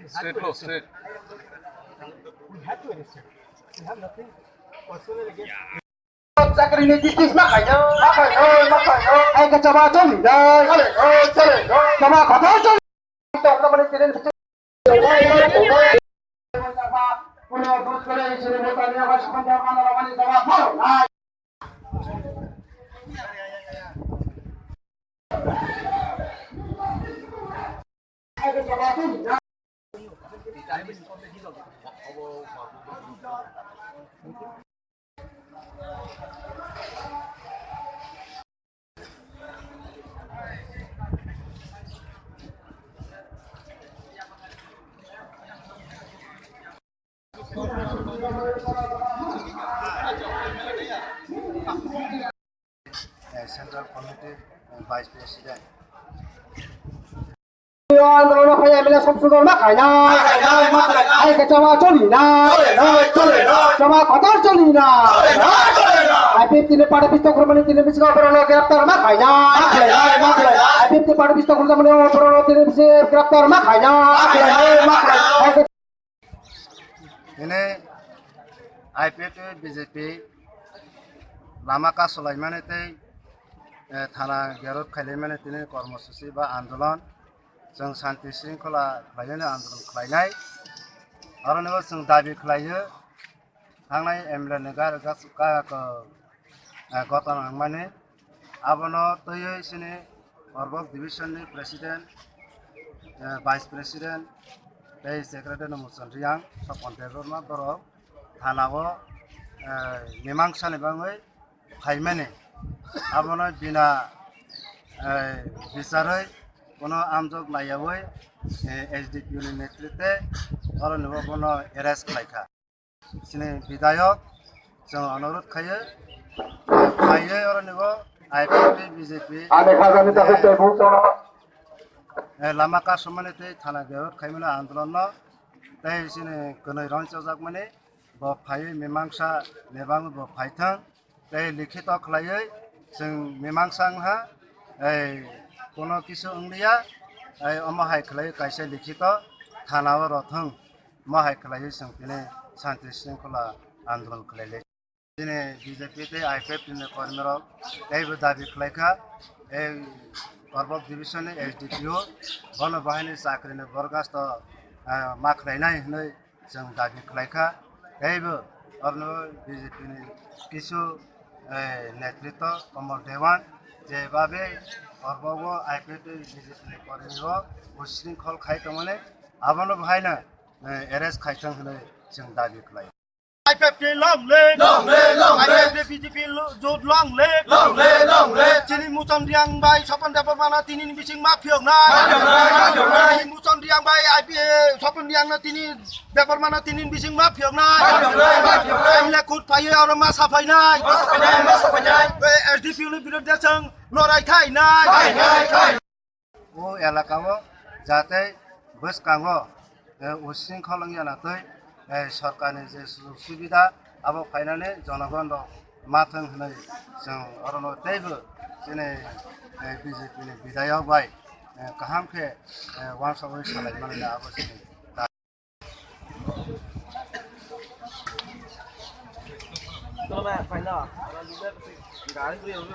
Straight, low, straight. We have to arrest him. We have nothing personal against him. Zakari ni tistis makai ai ka chama choli dai chama khata choli to na mane tiren puno dos kore isre mota ni awas khanda kana ramani dawa bhalo nai ai ka chama choli dai Central Committee Vice President. আন্দোলন হয় MLA সংসদর না খায় না I K চাওয়া চলি না চাওয়া কথা চলি না আইপিএফ তিনে পাড়ে পিস্তক মানে তিনে বিশ অপরাধ গ্রেপ্তার না খায় না আইপিএফ তে পাড়ে পিস্তক মানে অপরাধ তিনে বিশ গ্রেপ্তার না খায় না Ini IPF BJP lama ka sulaimane tei thana gerot khalimane tini কর্মসূচি বা আন্দোলন जों शान्ति शृंखला खालायनो आन्दोलन खालायनाय आरो नोङो जों दाबि खालायो थांनाय एमएलए नोगार गतन माने आबनो तयै सिनि अरबक डिभिजननि president vice president tei secretary muson riang sopon deborma boro thanao mimangsa ni bangoi phaimane abono bina বিচারই কোনো আমজক লাইয়াবই HDP ni নেতৃত্বে aro nibo bono arrest khlaika sini বিধায়ক जों अनुरोध खायो aro nibo IPP BJP ane khazani ta hote bhutona lama ka samane tei thana gerot khaimana आन्दोलन tei sini konoi ronsojak mane bo phai mimangsa nebang bo phaithang tei likhito khlaioi जों mimangsa ha কোনো কিছু অংলিয়া অমহাই খালাই কাইসা লিখিত থানাও রথং মহাই খালাই সংপিনে শান্তি শৃঙ্খলা আন্দোলন খালাইলে দিনে BJP তে আইপিএফ নি কর্মীরক এইবো দাবি খালাইখা এই অরবক ডিভিশনে HDPO বন বাহিনী চাকরিনি বরগাস্ত মাখরাইনাই হनै जों দাবি খালাইখা এইবো অরন বিজেপি নি কিছু নেতৃত্ব কমল দেওয়ান যেভাবে অরবক আইপিএফ বিজেপি কর্মীরো উশৃঙ্খল খাইতমানে আবনো ভাইনা এরেস্ট খাইथां হनै जों দাবি খালাयो IPP long le IPP BJP jod long le chini muson riang bai sopan dapur mana tinin bising mafiok nai chini muson riang bai IPP sopan riang na tini dapur mana tinin bising mafiok nai amle kut paye aro ma sapai nai SDP ni birodhe जों लराय khai nai ও এলাকাও যাতে বসকাঙ্গো উশৃঙ্খল জানাতৈ सरकारनि जे सुजुग सुबिदा आबो फायनानै जनगण माथों होनै जों अरनो तैबो दिनै BJP नि बिधायक बाय गाहामखे वानसावै सालायमानै आबो जों Tolo ba, final. Gari ko yun.